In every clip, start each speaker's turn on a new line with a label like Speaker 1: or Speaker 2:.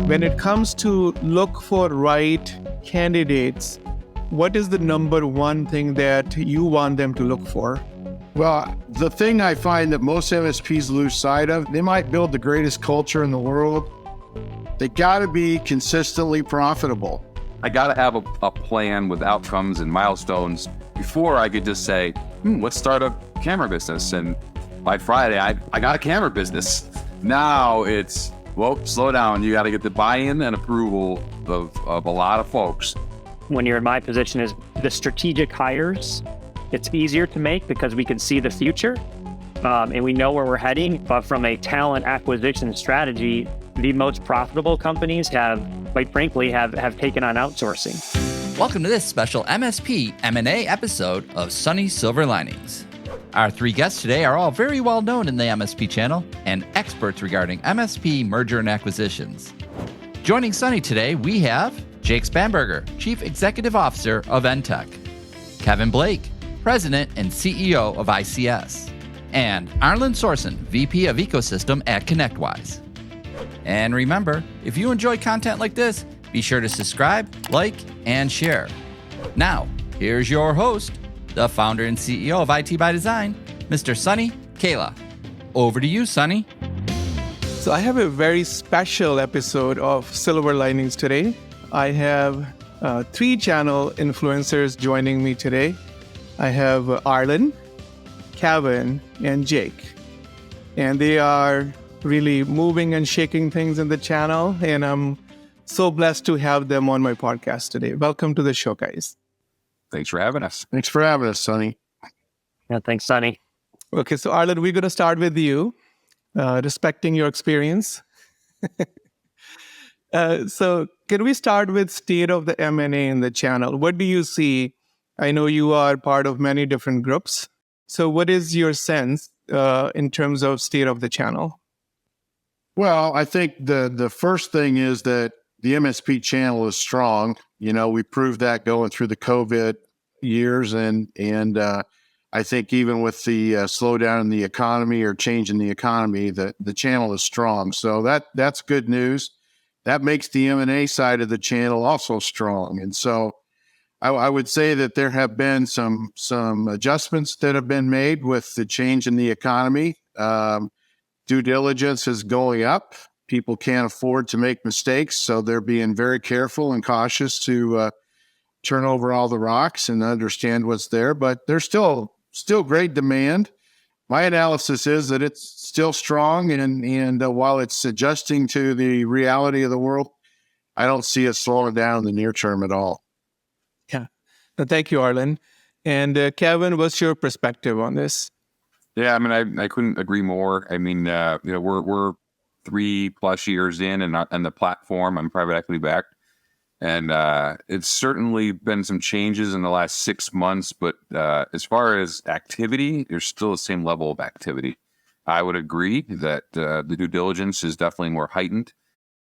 Speaker 1: When it comes to look for right candidates, what is the number one thing that you want them to look for?
Speaker 2: Well, the thing I find that most MSPs lose sight of, they might build the greatest culture in the world. They got to be consistently profitable.
Speaker 3: I got to have a plan with outcomes and milestones before I could just say, let's start a camera business. And by Friday, I got a camera business. Now it's, well, slow down. You got to get the buy-in and approval of a lot of folks.
Speaker 4: When you're in my position as the strategic hires, it's easier to make because we can see the future and we know where we're heading. But from a talent acquisition strategy, the most profitable companies quite frankly, have taken on outsourcing.
Speaker 5: Welcome to this special MSP M&A episode of Sunny Silver Linings. Our three guests today are all very well known in the MSP channel and experts regarding MSP merger and acquisitions. Joining Sunny today, we have Jake Spanberger, Chief Executive Officer of Entech, Kevin Blake, President and CEO of ICS, and Arlin Sorensen, VP of Ecosystem at ConnectWise. And remember, if you enjoy content like this, be sure to subscribe, like, and share. Now, here's your host, the founder and CEO of IT by Design, Mr. Sunny Kayla. Over to you, Sunny.
Speaker 1: So I have a very special episode of Silver Linings today. I have 3 channel influencers joining me today. I have Arlin, Kevin, and Jake. And they are really moving and shaking things in the channel. And I'm so blessed to have them on my podcast today. Welcome to the show, guys.
Speaker 3: Thanks for having us.
Speaker 2: Thanks for having us, Sonny.
Speaker 4: Yeah, thanks, Sunny.
Speaker 1: Okay, so Arlin, we're going to start with you, respecting your experience. So can we start with state of the M&A in the channel? What do you see? I know you are part of many different groups. So what is your sense in terms of state of the channel?
Speaker 2: Well, I think the first thing is that the MSP channel is strong. You know, we proved that going through the COVID years, and I think even with the slowdown in the economy or change in the economy, the channel is strong. So that's good news. That makes the M&A side of the channel also strong. And so I would say that there have been some adjustments that have been made with the change in the economy. Due diligence is going up. People can't afford to make mistakes, so they're being very careful and cautious to turn over all the rocks and understand what's there. But there's still great demand. My analysis is that it's still strong, and while it's adjusting to the reality of the world, I don't see it slowing down in the near term at all.
Speaker 1: Yeah. Thank you, Arlin. And Kevin, what's your perspective on this?
Speaker 3: Yeah, I mean, I couldn't agree more. I mean, we're 3+ years in and the platform. I'm private equity backed. And it's certainly been some changes in the last 6 months, but as far as activity, there's still the same level of activity. I would agree that the due diligence is definitely more heightened.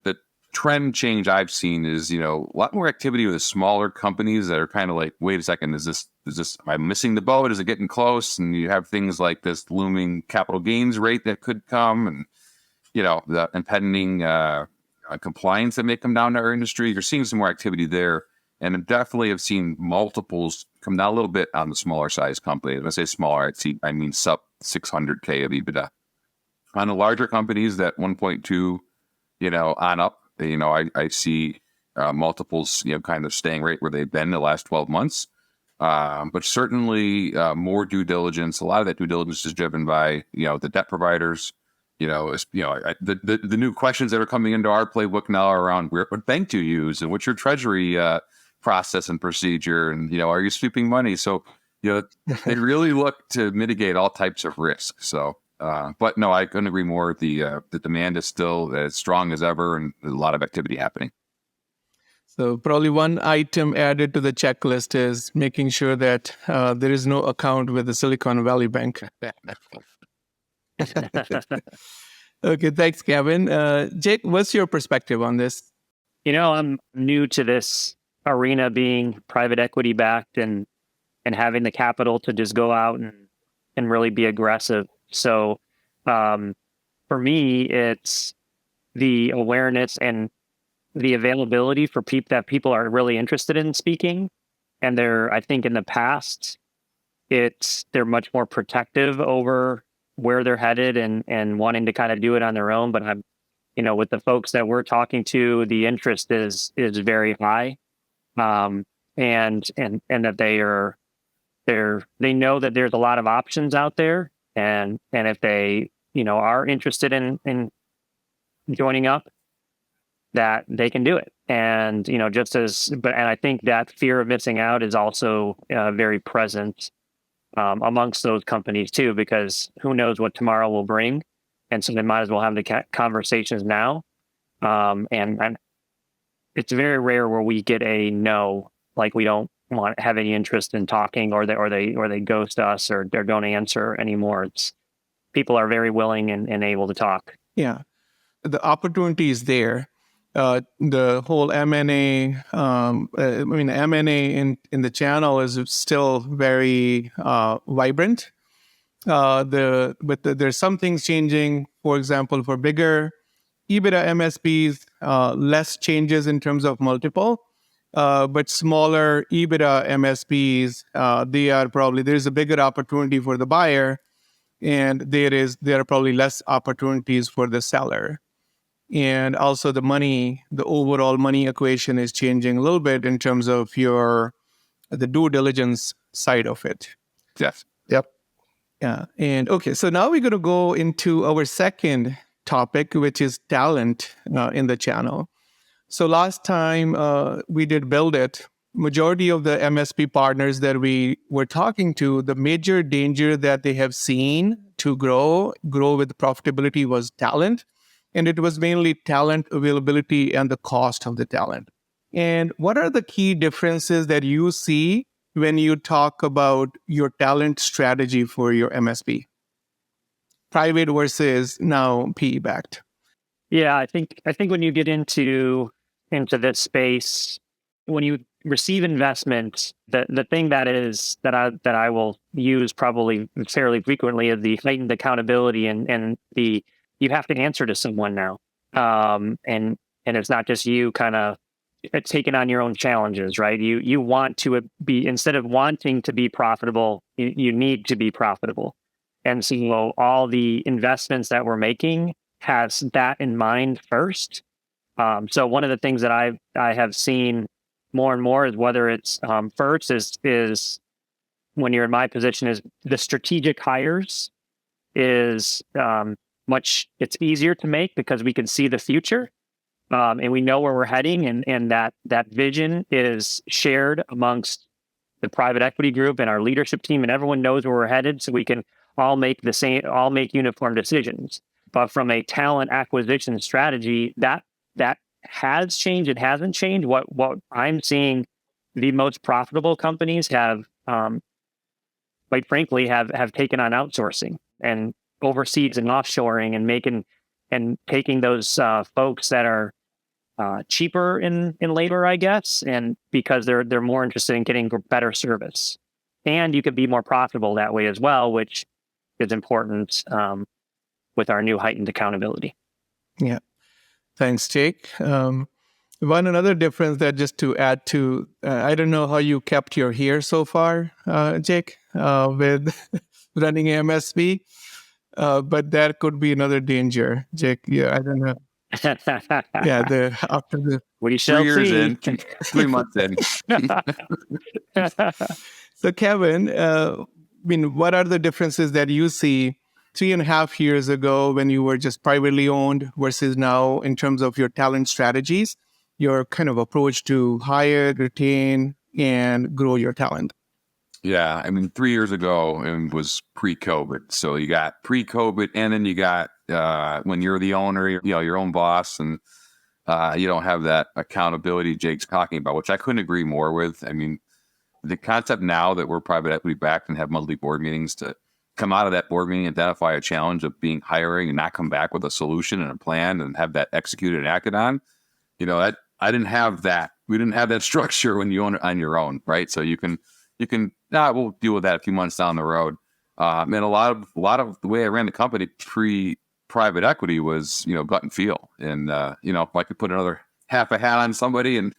Speaker 3: The trend change I've seen is, a lot more activity with the smaller companies that are kind of like, wait a second, is this, am I missing the boat? Is it getting close? And you have things like this looming capital gains rate that could come, and, the impending compliance that may come down to our industry. You're seeing some more activity there, and I definitely have seen multiples come down a little bit on the smaller size company. When I say smaller, I mean sub 600K of EBITDA. On the larger companies, that 1.2, on up, I see multiples, kind of staying right where they've been the last 12 months. But certainly more due diligence. A lot of that due diligence is driven by, the debt providers. The new questions that are coming into our playbook now are around what bank do you use and what's your treasury process and procedure, and are you sweeping money? So they really look to mitigate all types of risk. So, but no, I couldn't agree more. The demand is still as strong as ever, and there's a lot of activity happening.
Speaker 1: So probably one item added to the checklist is making sure that there is no account with the Silicon Valley Bank. Okay, thanks, Kevin. Jake, what's your perspective on this?
Speaker 4: I'm new to this arena, being private equity backed and having the capital to just go out and really be aggressive. So for me, it's the awareness and the availability for people are really interested in speaking. And I think in the past, they're much more protective over where they're headed and wanting to kind of do it on their own. But with the folks that we're talking to, the interest is very high. And that they know that there's a lot of options out there. And if they, are interested in joining up, that they can do it. And, and I think that fear of missing out is also very present amongst those companies too, because who knows what tomorrow will bring. And so they might as well have the conversations now. And it's very rare where we get a no, like we don't have any interest in talking, or they ghost us, or they don't answer anymore. People are very willing and able to talk.
Speaker 1: Yeah, the opportunity is there. The whole M&A, M&A in the channel is still very vibrant. There's some things changing. For example, for bigger EBITDA MSPs, less changes in terms of multiple. But smaller EBITDA MSPs, there's a bigger opportunity for the buyer, and there are probably less opportunities for the seller. And also the overall money equation is changing a little bit in terms of the due diligence side of it.
Speaker 3: Yes.
Speaker 2: Yep.
Speaker 1: Yeah. And okay, so now we're going to go into our second topic, which is talent in the channel. So last time we did Build It, majority of the MSP partners that we were talking to, the major danger that they have seen to grow with profitability was talent. And it was mainly talent availability and the cost of the talent. And what are the key differences that you see when you talk about your talent strategy for your MSP? Private versus now PE-backed.
Speaker 4: Yeah, I think when you get into this space, when you receive investment, the thing that I will use probably fairly frequently is the heightened accountability and you have to answer to someone now. And it's not just you kind of taking on your own challenges, right? You want to be, instead of wanting to be profitable, you need to be profitable. And so all the investments that we're making has that in mind first. So one of the things that I have seen more and more is whether it's first is when you're in my position is the strategic hires is it's easier to make because we can see the future and we know where we're heading, and that vision is shared amongst the private equity group and our leadership team, and everyone knows where we're headed, so we can all make uniform decisions. But from a talent acquisition strategy, that has changed. It hasn't changed. What I'm seeing, the most profitable companies have, quite frankly, have taken on outsourcing and overseas and offshoring and taking those folks that are cheaper in labor, I guess, and because they're more interested in getting better service, and you could be more profitable that way as well, which is important with our new heightened accountability.
Speaker 1: Yeah, thanks, Jake. One another difference that just to add to, I don't know how you kept your hair so far, Jake, with running MSP, but that could be another danger, Jake. Yeah, I don't know. Yeah, after the
Speaker 4: we shall
Speaker 3: 3 years
Speaker 4: see.
Speaker 3: in, 3 months in.
Speaker 1: So, Kevin, what are the differences that you see 3.5 years ago when you were just privately owned versus now in terms of your talent strategies, your kind of approach to hire, retain, and grow your talent?
Speaker 3: Yeah, 3 years ago it was pre-COVID. So you got pre-COVID, and then you got when you're the owner, your own boss, and you don't have that accountability Jake's talking about, which I couldn't agree more with. The concept now that we're private equity backed and have monthly board meetings, to come out of that board meeting, identify a challenge of being hiring, and not come back with a solution and a plan and have that executed and acted on. That I didn't have that. We didn't have that structure when you own it on your own, right? So you can we'll deal with that a few months down the road. And a lot of the way I ran the company pre-private equity was, gut and feel. And, if I could put another half a hat on somebody and,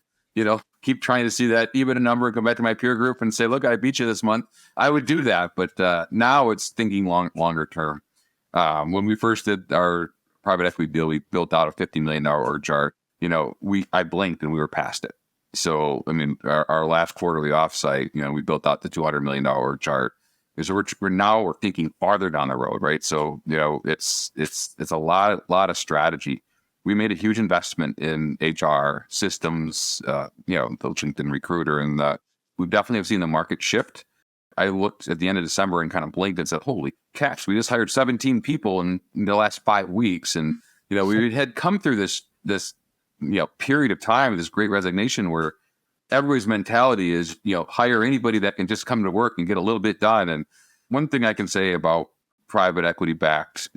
Speaker 3: keep trying to see that EBITDA number and come back to my peer group and say, look, I beat you this month. I would do that. But now it's thinking longer term. When we first did our private equity deal, we built out a $50 million org chart. I blinked and we were past it. So, I mean, our last quarterly offsite, we built out the $200 million org chart. So we're thinking farther down the road, right? So, it's a lot of strategy. We made a huge investment in HR systems, the LinkedIn Recruiter, and we definitely have seen the market shift. I looked at the end of December and kind of blinked and said, holy cats, we just hired 17 people in the last 5 weeks. And, we had come through this period of time, this great resignation where everybody's mentality is, hire anybody that can just come to work and get a little bit done. And one thing I can say about private equity backed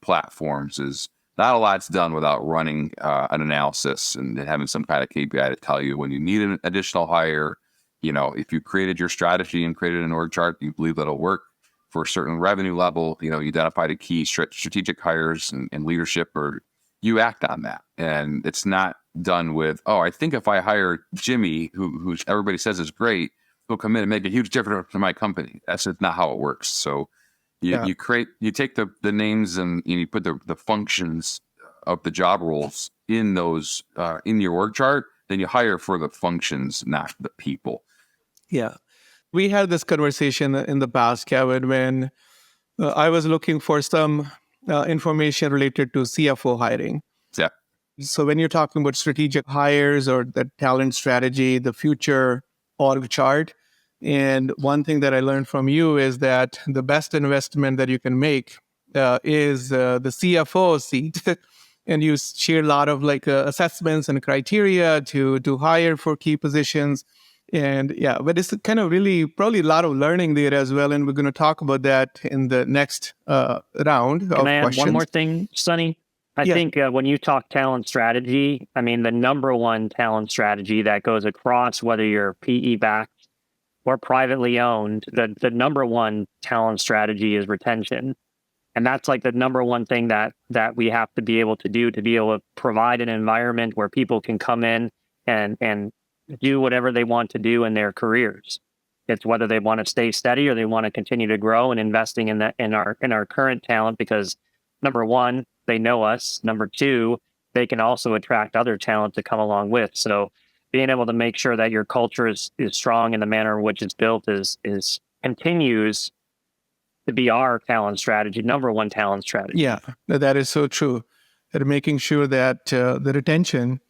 Speaker 3: platforms is not a lot's done without running an analysis and having some kind of KPI to tell you when you need an additional hire. If you created your strategy and created an org chart, you believe that'll work for a certain revenue level, you identify the key strategic hires and leadership, or you act on that. And it's not done with, I think if I hire Jimmy, who everybody says is great, he'll come in and make a huge difference to my company. That's just not how it works. So you take the names and you put the functions of the job roles in those, in your org chart, then you hire for the functions, not the people.
Speaker 1: Yeah. We had this conversation in the past, Kevin, when I was looking for some information related to CFO hiring.
Speaker 3: Yeah.
Speaker 1: So when you're talking about strategic hires or the talent strategy, the future org chart, and one thing that I learned from you is that the best investment that you can make is the CFO seat. And you share a lot of assessments and criteria to hire for key positions. And but it's kind of really probably a lot of learning there as well. And we're going to talk about that in the next round of questions.
Speaker 4: Can I add one more thing, Sonny? I think when you talk talent strategy, I mean, the number one talent strategy that goes across whether you're PE-backed or privately owned, the number one talent strategy is retention. And that's the number one thing that we have to be able to do to be able to provide an environment where people can come in and do whatever they want to do in their careers. It's whether they want to stay steady or they want to continue to grow, and investing in our current talent, because number one, they know us. Number two, they can also attract other talent to come along with. So being able to make sure that your culture is strong in the manner in which it's built is continues to be our talent strategy, number one talent strategy.
Speaker 1: Yeah, that is so true. That making sure that the retention,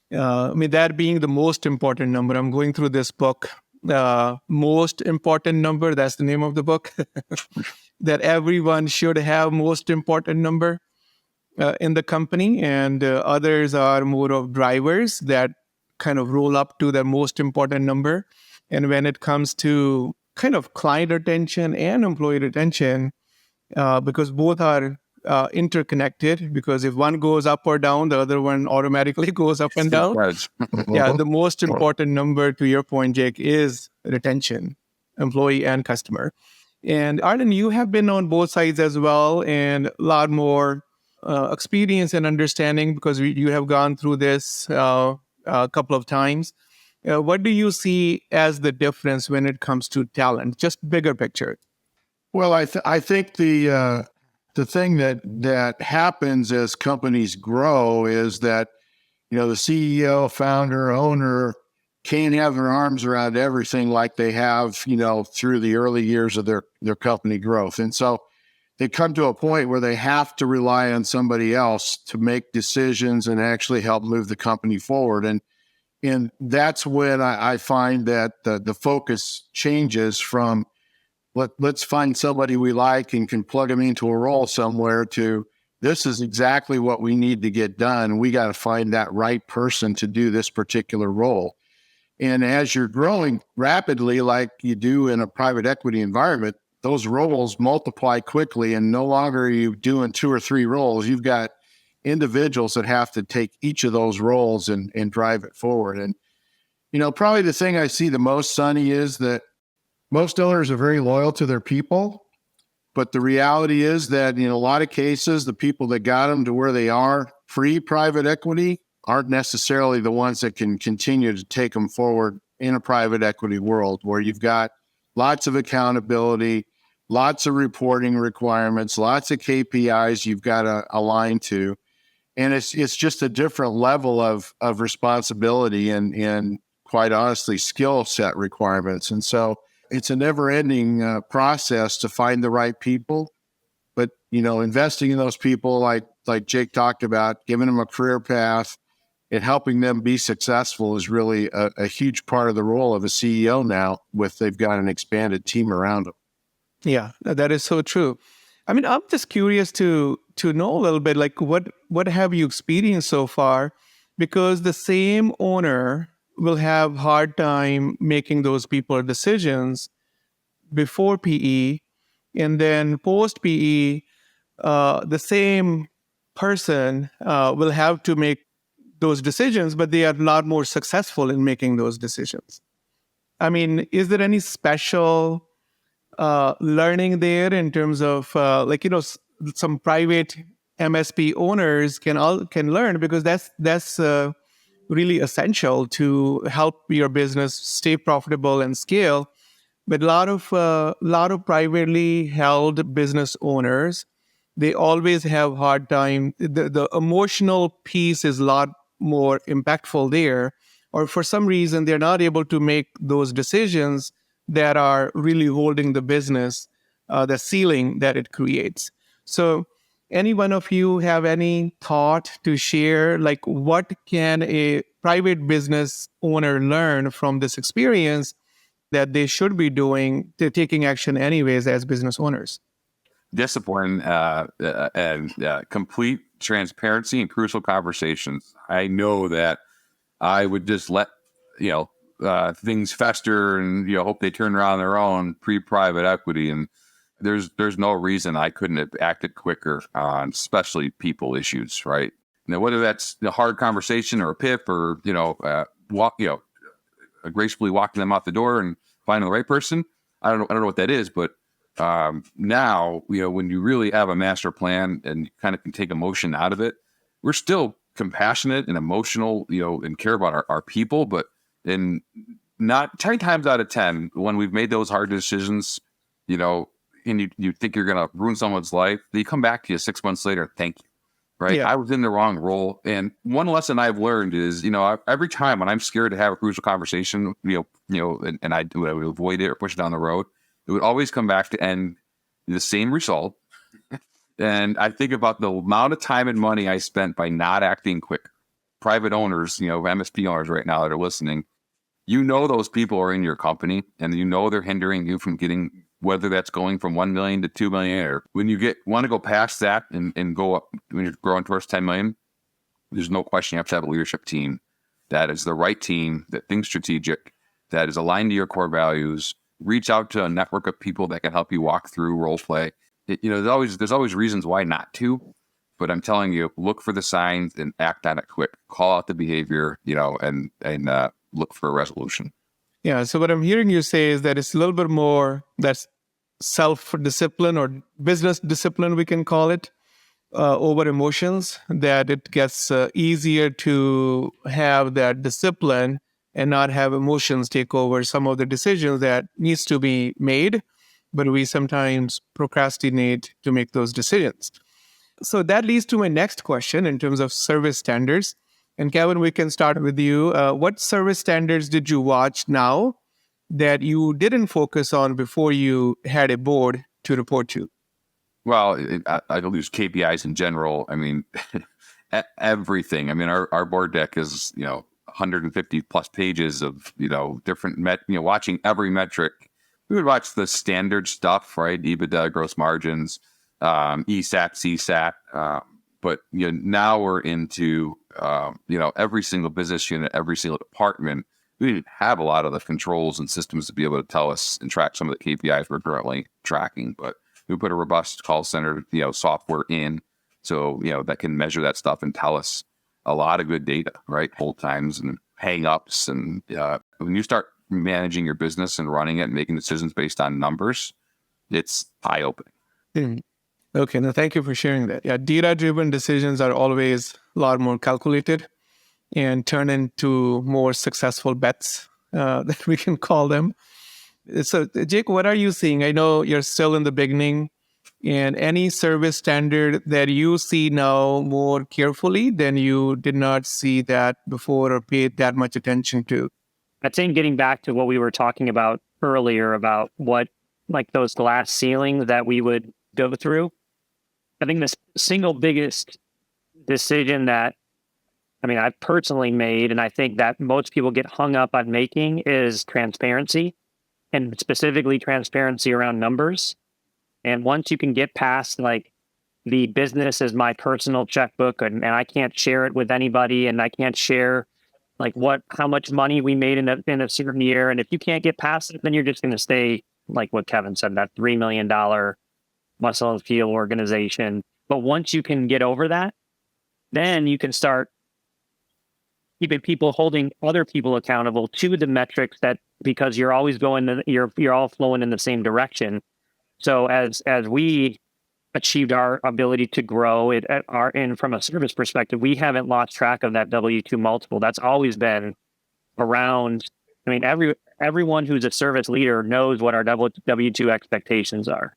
Speaker 1: that being the most important number. I'm going through this book, Most Important Number. That's the name of the book. That everyone should have most important number in the company, and others are more of drivers that kind of roll up to the most important number. And when it comes to kind of client retention and employee retention, because both are interconnected, because if one goes up or down, the other one automatically goes up and down. The most important number, to your point, Jake, is retention, employee and customer. And Arlin, you have been on both sides as well, and a lot more experience and understanding, because you have gone through this a couple of times. What do you see as the difference when it comes to talent? Just bigger picture.
Speaker 2: Well, I think the thing that happens as companies grow is that, the CEO, founder, owner can't have their arms around everything like they have, through the early years of their company growth. And so they come to a point where they have to rely on somebody else to make decisions and actually help move the company forward. And that's when I find that the focus changes from let's find somebody we like and can plug them into a role somewhere to this is exactly what we need to get done. We got to find that right person to do this particular role. And as you're growing rapidly, like you do in a private equity environment, those roles multiply quickly, and no longer are you doing 2 or 3 roles. You've got individuals that have to take each of those roles and drive it forward. And, probably the thing I see the most, Sonny, is that most owners are very loyal to their people, but the reality is that in a lot of cases, the people that got them to where they are pre-private equity aren't necessarily the ones that can continue to take them forward in a private equity world where you've got lots of accountability, lots of reporting requirements, lots of KPIs you've got to align to. And it's just a different level of responsibility and quite honestly, skill set requirements. And so it's a never ending process to find the right people. But, investing in those people, like Jake talked about, giving them a career path and helping them be successful is really a huge part of the role of a CEO now, with they've got an expanded team around them.
Speaker 1: Yeah, that is so true. I mean, I'm just curious to know a little bit, like what have you experienced so far? Because the same owner will have hard time making those people decisions before PE, and then post PE, the same person will have to make those decisions, but they are a lot more successful in making those decisions. I mean, is there any special learning there in terms of some private MSP owners can learn, because that's really essential to help your business stay profitable and scale. But a lot of privately held business owners, they always have hard time. The emotional piece is a lot more impactful there, or for some reason they're not able to make those decisions that are really holding the business, the ceiling that it creates. So, any one of you have any thought to share? Like, what can a private business owner learn from this experience that they should be doing, to taking action anyways as business owners?
Speaker 3: Discipline and complete transparency and crucial conversations. I know that I would just let things fester and hope they turn around their own pre-private equity, and there's no reason I couldn't have acted quicker on especially people issues, right? Now, whether that's a hard conversation or a PIP or gracefully walking them out the door and finding the right person, I don't know what that is, but now, when you really have a master plan and you kind of can take emotion out of it, we're still compassionate and emotional, and care about our people, but in not 10 times out of 10, when we've made those hard decisions, and you think you're going to ruin someone's life, they come back to you 6 months later, thank you. Right.
Speaker 1: Yeah.
Speaker 3: I was in the wrong role. And one lesson I've learned is, every time when I'm scared to have a crucial conversation, and I would avoid it or push it down the road, it would always come back to end the same result. And I think about the amount of time and money I spent by not acting quick. Private owners, MSP owners right now that are listening, those people are in your company and they're hindering you from getting, whether that's going from 1 million to 2 million, or when you want to go past that and go up, when you're growing towards 10 million, there's no question you have to have a leadership team that is the right team, that thinks strategic, that is aligned to your core values. Reach out to a network of people that can help you walk through role play. There's always reasons why not to, but I'm telling you, look for the signs and act on it quick. Call out the behavior, and look for a resolution.
Speaker 1: Yeah. So what I'm hearing you say is that it's a little bit more that's self-discipline or business discipline, we can call it, over emotions, that it gets easier to have that discipline and not have emotions take over some of the decisions that needs to be made, but we sometimes procrastinate to make those decisions. So that leads to my next question in terms of service standards. And Kevin, we can start with you. What service standards did you watch now that you didn't focus on before you had a board to report to?
Speaker 3: Well, I'll use KPIs in general. I mean, everything. I mean, our board deck is, 150 plus pages of, different, watching every metric. We would watch the standard stuff, right? EBITDA, gross margins, ESAT, CSAT. But now we're into, every single business unit, every single department. We didn't have a lot of the controls and systems to be able to tell us and track some of the KPIs we're currently tracking. But we put a robust call center, software in, so that can measure that stuff and tell us a lot of good data, right? Hold times and hang ups, and when you start managing your business and running it and making decisions based on numbers, it's eye opening.
Speaker 1: Okay, now thank you for sharing that. Yeah, data-driven decisions are always a lot more calculated. and turn into more successful bets that we can call them. So, Jake, what are you seeing? I know you're still in the beginning, and any service standard that you see now more carefully than you did not see that before or paid that much attention to?
Speaker 4: I think getting back to what we were talking about earlier about what, like those glass ceilings that we would go through, I think the single biggest decision that, I've personally made, and I think that most people get hung up on making, is transparency, and specifically transparency around numbers. And once you can get past like the business is my personal checkbook, and I can't share it with anybody, and I can't share like how much money we made in a certain year. And if you can't get past it, then you're just going to stay like what Kevin said, that $3 million muscle and feel organization. But once you can get over that, then you can start keeping people, holding other people accountable to the metrics, that because you're always you're all flowing in the same direction. So as we achieved our ability to grow it and from a service perspective, we haven't lost track of that W2 multiple. That's always been around. Everyone who's a service leader knows what our W2 expectations are.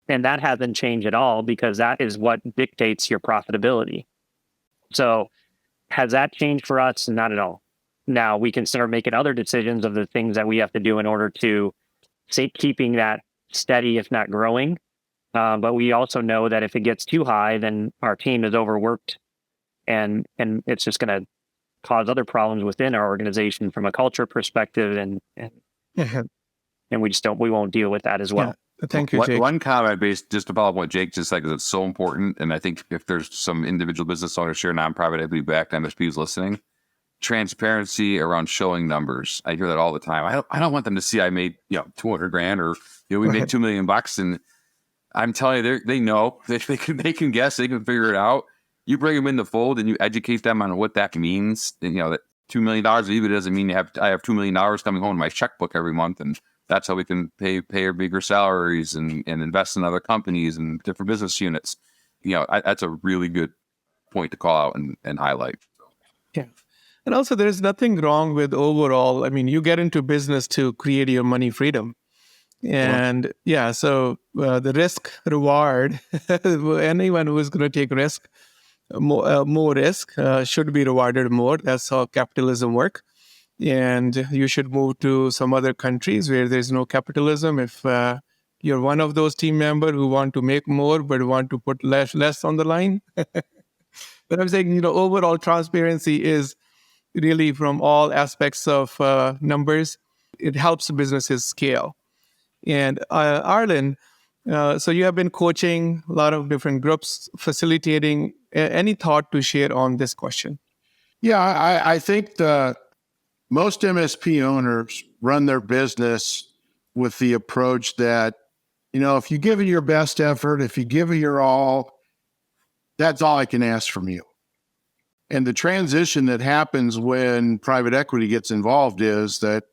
Speaker 4: And that hasn't changed at all, because that is what dictates your profitability. So has that changed for us? Not at all. Now we can start making other decisions of the things that we have to do in order to keeping that steady, if not growing. But we also know that if it gets too high, then our team is overworked, and it's just going to cause other problems within our organization from a culture perspective, and we won't deal with that as well.
Speaker 1: Yeah. Thank you, Jake.
Speaker 3: One comment based just to follow up what Jake just said, because it's so important. And I think if there's some individual business owners here, non-private equity backed MSPs listening, transparency around showing numbers. I hear that all the time. I don't want them to see I made, $200,000 or, we made $2 million, and I'm telling you, they know they can guess, they can figure it out. You bring them in the fold and you educate them on what that means. And, that $2 million of EBITDA doesn't mean I have $2 million coming home in my checkbook every month. And that's how we can pay our bigger salaries and invest in other companies and different business units. That's a really good point to call out and highlight.
Speaker 1: Yeah. And also, there's nothing wrong with overall. You get into business to create your money freedom. And so the risk reward, anyone who is going to take risk, more risk, should be rewarded more. That's how capitalism works. And you should move to some other countries where there's no capitalism. If you're one of those team members who want to make more but want to put less on the line. But I'm saying, overall transparency is really from all aspects of numbers. It helps businesses scale. And Arlin, so you have been coaching a lot of different groups, facilitating. Any thought to share on this question?
Speaker 2: Yeah, I think most MSP owners run their business with the approach that, if you give it your best effort, if you give it your all, that's all I can ask from you. And the transition that happens when private equity gets involved is that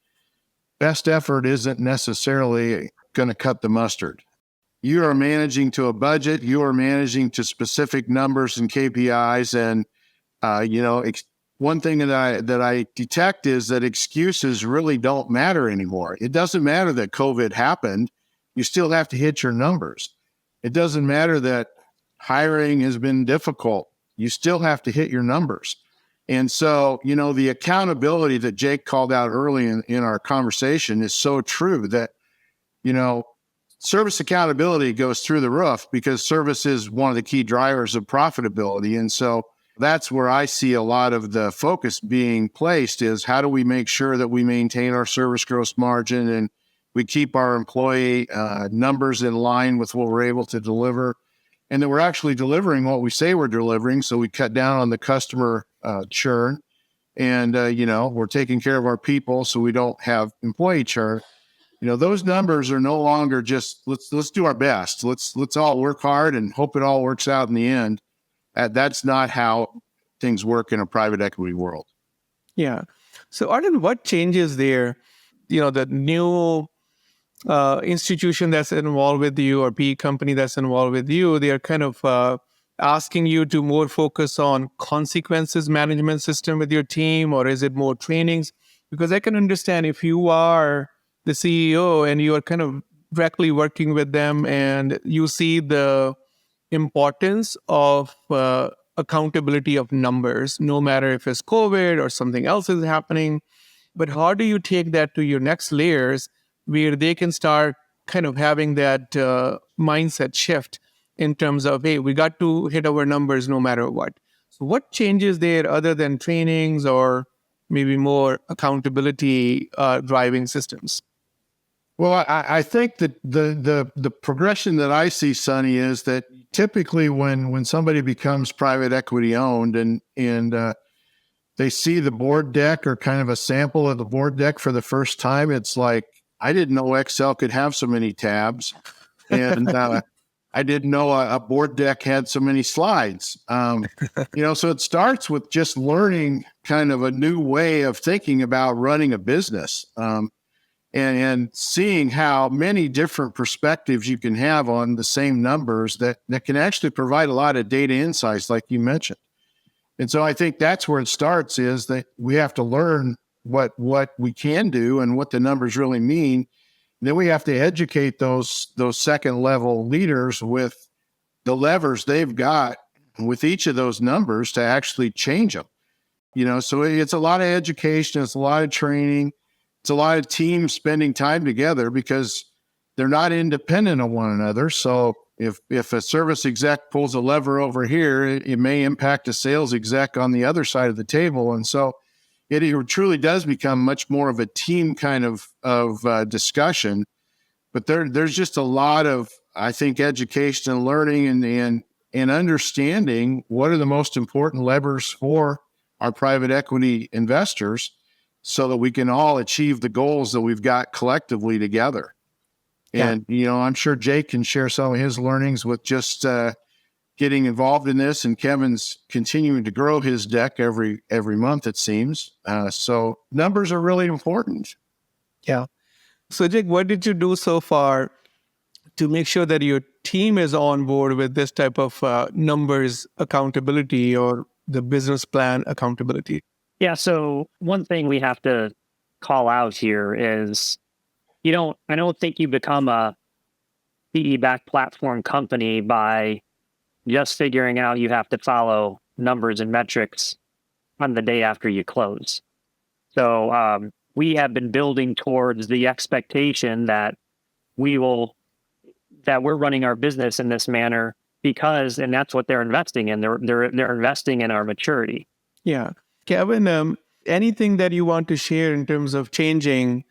Speaker 2: best effort isn't necessarily going to cut the mustard. You are managing to a budget. You are managing to specific numbers and KPIs. And, one thing that I detect is that excuses really don't matter anymore. It doesn't matter that COVID happened. You still have to hit your numbers. It doesn't matter that hiring has been difficult. You still have to hit your numbers. And so, the accountability that Jake called out early in our conversation is so true that, service accountability goes through the roof because service is one of the key drivers of profitability. And so that's where I see a lot of the focus being placed is how do we make sure that we maintain our service gross margin and we keep our employee numbers in line with what we're able to deliver, and that we're actually delivering what we say we're delivering. So we cut down on the customer churn, and we're taking care of our people so we don't have employee churn. Those numbers are no longer just let's do our best. Let's all work hard and hope it all works out in the end. That's not how things work in a private equity world.
Speaker 1: Yeah. So Arlin, what changes there? The new institution that's involved with you or PE company that's involved with you, they are kind of asking you to more focus on consequences management system with your team, or is it more trainings? Because I can understand if you are the CEO and you are kind of directly working with them and you see the importance of accountability of numbers, no matter if it's COVID or something else is happening. But how do you take that to your next layers where they can start kind of having that mindset shift in terms of, hey, we got to hit our numbers no matter what. So what changes there other than trainings or maybe more accountability driving systems?
Speaker 2: Well, I think that the progression that I see, Sonny, is that typically when somebody becomes private equity owned and they see the board deck or kind of a sample of the board deck for the first time, it's like, I didn't know Excel could have so many tabs, and I didn't know a board deck had so many slides. So it starts with just learning kind of a new way of thinking about running a business. And seeing how many different perspectives you can have on the same numbers that can actually provide a lot of data insights, like you mentioned. And so I think that's where it starts, is that we have to learn what we can do and what the numbers really mean. And then we have to educate those second level leaders with the levers they've got with each of those numbers to actually change them. So it's a lot of education, it's a lot of training. It's a lot of teams spending time together because they're not independent of one another. So if a service exec pulls a lever over here, it may impact a sales exec on the other side of the table. And so it truly does become much more of a team kind of discussion. But there's just a lot of, I think, education and learning and understanding what are the most important levers for our private equity investors, so that we can all achieve the goals that we've got collectively together.
Speaker 1: Yeah.
Speaker 2: And, I'm sure Jake can share some of his learnings with just getting involved in this, and Kevin's continuing to grow his deck every month, it seems. So numbers are really important.
Speaker 1: Yeah. So Jake, what did you do so far to make sure that your team is on board with this type of numbers accountability or the business plan accountability?
Speaker 4: Yeah. So one thing we have to call out here is I don't think you become a PE-backed platform company by just figuring out you have to follow numbers and metrics on the day after you close. So we have been building towards the expectation that we're running our business in this manner and that's what they're investing in. They're investing in our maturity.
Speaker 1: Yeah. Kevin, anything that you want to share in terms of changing,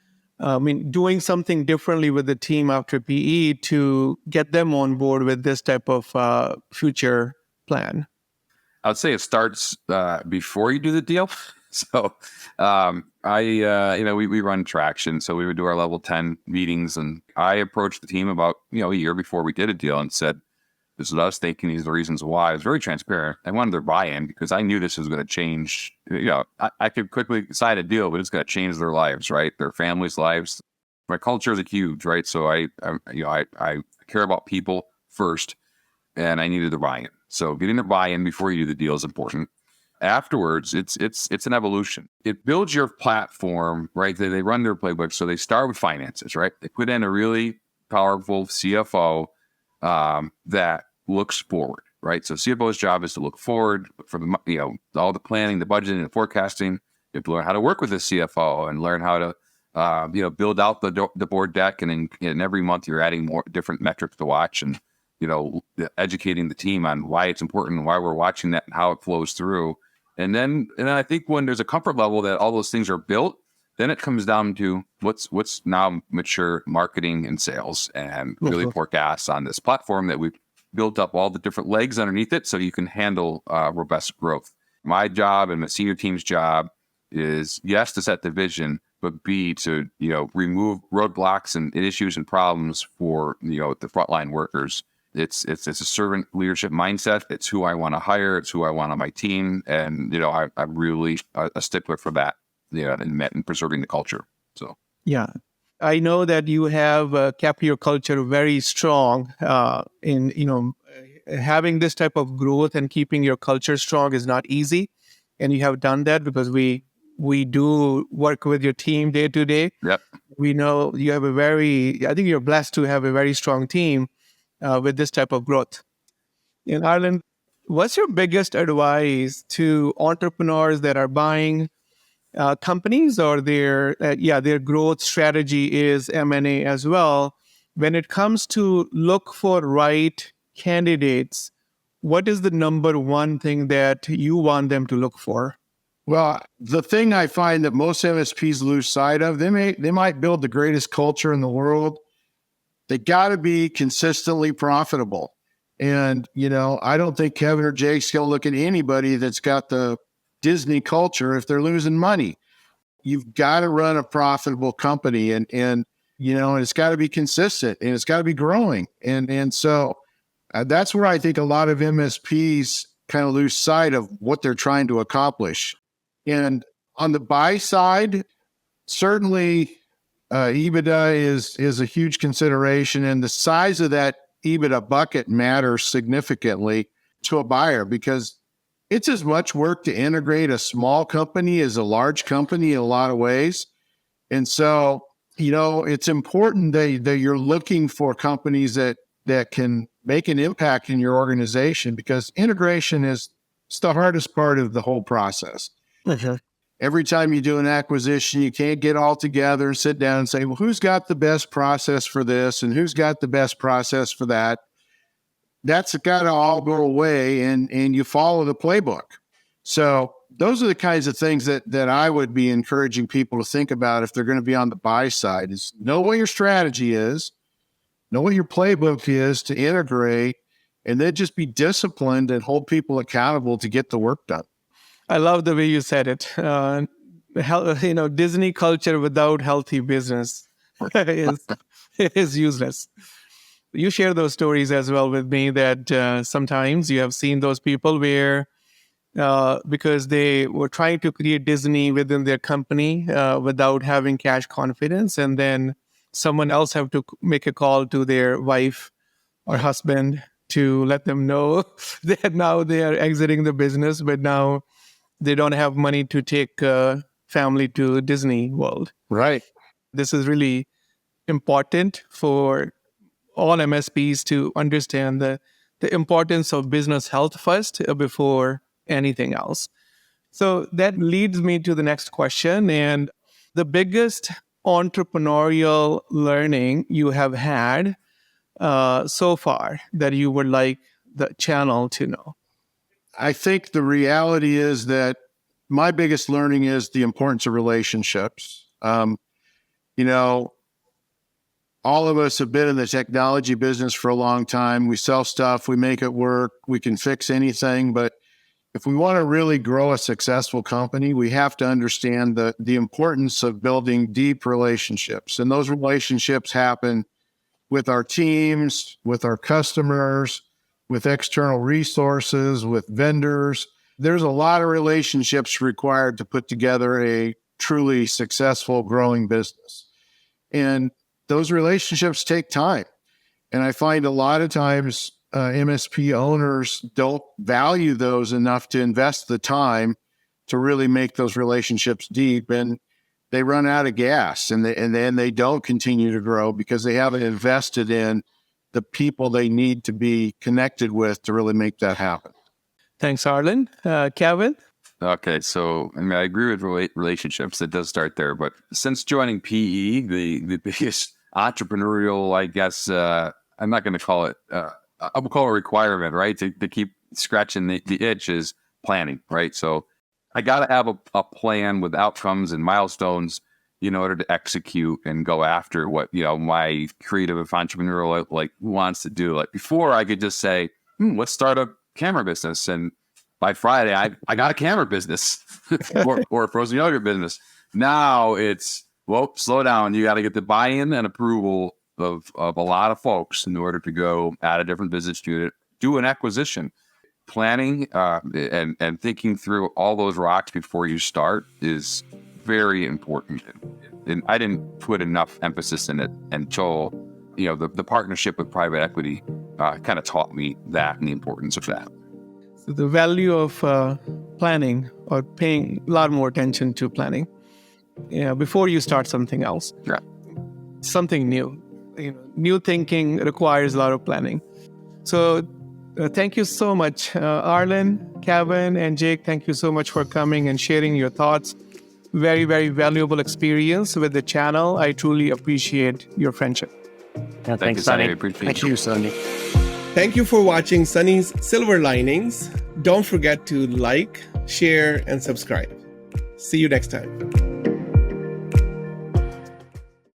Speaker 1: doing something differently with the team after PE to get them on board with this type of future plan?
Speaker 3: I would say it starts before you do the deal. So we run traction. So we would do our level 10 meetings, and I approached the team about, a year before we did a deal and said, this is us thinking, these are the reasons why. I was very transparent. I wanted their buy-in because I knew this was going to change. I could quickly decide a deal, but it's going to change their lives, right? Their families' lives. My culture is huge, right? So I care about people first, and I needed their buy-in. So getting their buy-in before you do the deal is important. Afterwards, it's an evolution. It builds your platform, right? They run their playbook. So they start with finances, right? They put in a really powerful CFO that looks forward, right? So CFO's job is to look forward for all the planning, the budgeting, and the forecasting. You have to learn how to work with the CFO and learn how to, build out the board deck. And every month you're adding more different metrics to watch, and, educating the team on why it's important and why we're watching that and how it flows through. And then I think when there's a comfort level that all those things are built, then it comes down to what's now mature marketing and sales, and really pour gas on this platform that we've built up all the different legs underneath it so you can handle robust growth. My job and the senior team's job is, yes, to set the vision, but B, to remove roadblocks and issues and problems for the frontline workers. It's a servant leadership mindset. It's who I want to hire. It's who I want on my team, and I'm really a stickler for that. And preserving the culture. So
Speaker 1: yeah, I know that you have kept your culture very strong in having this type of growth and keeping your culture strong is not easy. And you have done that because we do work with your team day to day.
Speaker 3: Yep.
Speaker 1: We know you have I think you're blessed to have a very strong team with this type of growth. In Ireland, what's your biggest advice to entrepreneurs that are buying companies, or their growth strategy is M&A as well? When it comes to look for right candidates, what is the number one thing that you want them to look for?
Speaker 2: Well, the thing I find that most MSPs lose sight of, they might build the greatest culture in the world. They got to be consistently profitable. And, I don't think Kevin or Jake's going to look at anybody that's got the Disney culture if they're losing money. You've got to run a profitable company, and it's got to be consistent, and it's got to be growing. And so that's where I think a lot of MSPs kind of lose sight of what they're trying to accomplish. And on the buy side, certainly EBITDA is a huge consideration, and the size of that EBITDA bucket matters significantly to a buyer, because it's as much work to integrate a small company as a large company in a lot of ways. And so, it's important that you're looking for companies that can make an impact in your organization, because integration is the hardest part of the whole process.
Speaker 1: Mm-hmm.
Speaker 2: Every time you do an acquisition, you can't get all together and sit down and say, well, who's got the best process for this and who's got the best process for that? That's got to all go away, and you follow the playbook. So those are the kinds of things that I would be encouraging people to think about if they're going to be on the buy side, is know what your strategy is, know what your playbook is to integrate, and then just be disciplined and hold people accountable to get the work done.
Speaker 1: I love the way you said it. Disney culture without healthy business is useless. You share those stories as well with me, that sometimes you have seen those people where, because they were trying to create Disney within their company without having cash confidence, and then someone else have to make a call to their wife or husband to let them know that now they are exiting the business, but now they don't have money to take family to Disney World.
Speaker 2: Right.
Speaker 1: This is really important for all MSPs to understand the importance of business health first before anything else. So that leads me to the next question. And the biggest entrepreneurial learning you have had so far that you would like the channel to know?
Speaker 2: I think the reality is that my biggest learning is the importance of relationships. All of us have been in the technology business for a long time. We sell stuff, we make it work, we can fix anything. But if we want to really grow a successful company, we have to understand the importance of building deep relationships. And those relationships happen with our teams, with our customers, with external resources, with vendors. There's a lot of relationships required to put together a truly successful, growing business. And those relationships take time. And I find a lot of times MSP owners don't value those enough to invest the time to really make those relationships deep. And they run out of gas, and then they don't continue to grow because they haven't invested in the people they need to be connected with to really make that happen.
Speaker 1: Thanks, Arlin. Kevin?
Speaker 3: Okay, so I agree with relationships. It does start there. But since joining PE, the biggest entrepreneurial, I guess, I'm not going to call it, I will call it a requirement, right? To keep scratching the itch is planning, right? So I got to have a plan with outcomes and milestones in order to execute and go after what, my creative entrepreneurial wants to do. Like before, I could just say, let's start a camera business. And by Friday, I got a camera business or a frozen yogurt business. Now it's, slow down. You got to get the buy-in and approval of a lot of folks in order to go add a different business unit, do an acquisition. Planning and thinking through all those rocks before you start is very important. And I didn't put enough emphasis in it until, the partnership with private equity kind of taught me that and the importance of that.
Speaker 1: So the value of planning or paying a lot more attention to planning before you start something else.
Speaker 3: Yeah.
Speaker 1: Something new. New thinking requires a lot of planning. So thank you so much, Arlin, Kevin, and Jake. Thank you so much for coming and sharing your thoughts. Very, very valuable experience with the channel. I truly appreciate your friendship.
Speaker 4: Yeah,
Speaker 3: Thank you,
Speaker 4: Sonny.
Speaker 3: Sonny. I appreciate
Speaker 2: Thank you, Sonny.
Speaker 1: Thank you for watching Sunny's Silver Linings. Don't forget to like, share, and subscribe. See you next time.